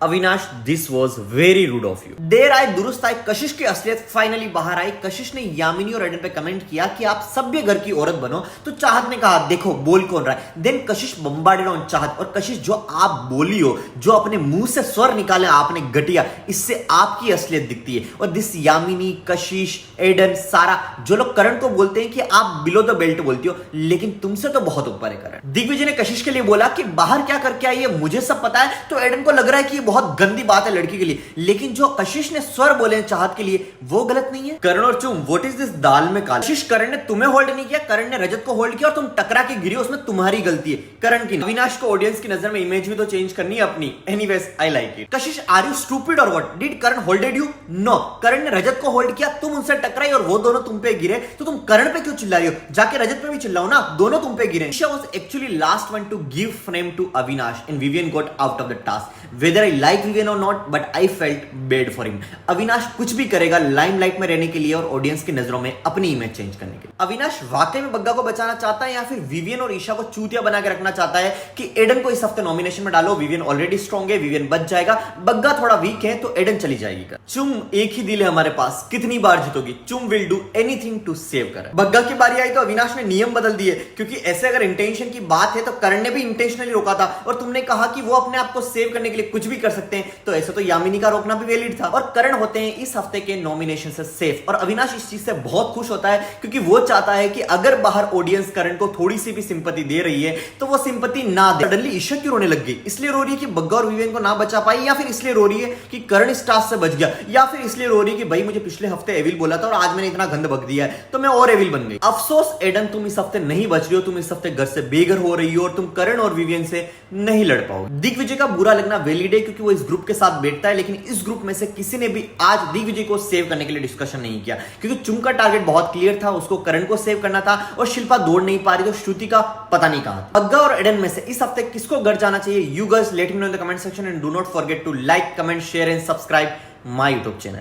Avinash, this was very rude of you. देर आए दुरुस्त आए, कशिश की असलियत फाइनली बाहर आई। कशिश ने यामिनी और एडन पे कमेंट किया कि आप सभ्य घर की औरत बनो, तो चाहत ने कहा देखो बोल कौन रहा है। देन कशिश बम्बार्डेड ऑन चाहत, और कशिश जो आप बोली हो, जो अपने मुंह से स्वर निकाले आपने घटिया, इससे आपकी असलियत दिखती है। और दिस यामिनी, कशिश, एडन, सारा जो लोग करण को बोलते हैं कि आप बिलो द बेल्ट बोलती हो, लेकिन तुमसे तो बहुत ऊपर है करण। दिग्विजय ने कशिश के लिए बोला कि बाहर क्या करके आई है मुझे सब पता है, तो एडन को लग रहा है कि बहुत गंदी बात है लड़की के लिए, लेकिन जो कशिश ने स्वर बोले चाहत के लिए वो गलत नहीं है। करण और चुम, व्हाट इज दिस दाल में काला? कशिश, करण ने तुम्हें होल्ड नहीं किया, करण ने रजत को होल्ड किया और तुम टकरा के गिरी, उसमें तुम्हारी गलती है, करण की। अविनाश को ऑडियंस की नजर में इमेज भी तो चेंज करनी है अपनी। Anyways I like it. Kashish, are you stupid और what? Did Karan holded you? No, Karan ने रजत को होल्ड किया, तुम उनसे टकराई और वो दोनों तुम पे गिरे, तो तुम करण पे क्यों चिल्ला रही हो? जाके रजत पे भी चिल्लाओ ना, दोनों तुम पे गिरे। Isha was actually last one to give frame to Avinash and Vivian got out of the task. Whether I like Vivian और not, but I felt bad for him. Avinash कुछ भी करेगा लाइमलाइट में रहने के लिए और ऑडियंस की नजरों में अपनी इमेज चेंज करने के लिए। अविनाश वाकई में बग्गा को बचाना चाहता है या फिर विवियन और ईशा को चूतिया बना के रखना चाहता है कि एडन को इस हफ्ते नॉमिनेशन में डालो, विवियन ऑलरेडी स्ट्रॉन्ग है, विवियन बच जाएगा, बग्गा थोड़ा वीक है तो एडन चली जाएगी। चुम, एक ही दिल है हमारे पास, कितनी बार जीतोगी? चुम will do anything to save कर। बग्गा की बारी आई तो अविनाश ने नियम बदल दिए, क्योंकि ऐसे अगर इंटेंशन की बात है तो करण ने भी इंटेंशनली रोका था, और तुमने कहा कि वो अपने आप को सेव करने के लिए कुछ भी कर सकते हैं, तो ऐसे तो यामिनी का रोकना भी वैलिड था। और करण होते हैं इस हफ्ते के नॉमिनेशन से सेफ, और अविनाश इस चीज से बहुत खुश होता है, क्योंकि वो चाहता है कि अगर बाहर ऑडियंस करण को थोड़ी सी भी सिंपैथी दे रही है तो वो सिंपैथी ना दे। सडनली ईशा क्यों रोने लग गई? इसलिए रो रही है कि बग्गा और विवियन को ना बचा पाई, या फिर इसलिए रो रही है कि करण इस टास्क से बच गया, या फिर इसलिए रो रही है कि भाई मुझे पिछले हफ्ते एविल बोला था और आज मैंने इतना गंद बक दिया है तो मैं और एविल बन गई। अफसोस एडन, तुम इस हफ्ते नहीं बच रही हो, तुम इस हफ्ते घर से बेघर हो रही हो और तुम करण और विवियन से नहीं लड़ पाओ। दिग्विजय का बुरा लगना वैलिड है, क्योंकि वो इस ग्रुप के साथ बैठता है, लेकिन इस ग्रुप में से किसी ने भी आज दिग्विजय को सेव करने के लिए डिस्कशन नहीं किया, क्योंकि चुम का टारगेट बहुत क्लियर था, उसको करण को सेव करना था, और शिल्पा दौड़ नहीं पा रही तो श्रुति का पता नहीं कहां। बग्गा और एडन में से इस हफ्ते किसको घर जाना चाहिए? You guys let me know in the comment section and do not forget to like, comment, share and subscribe my YouTube channel.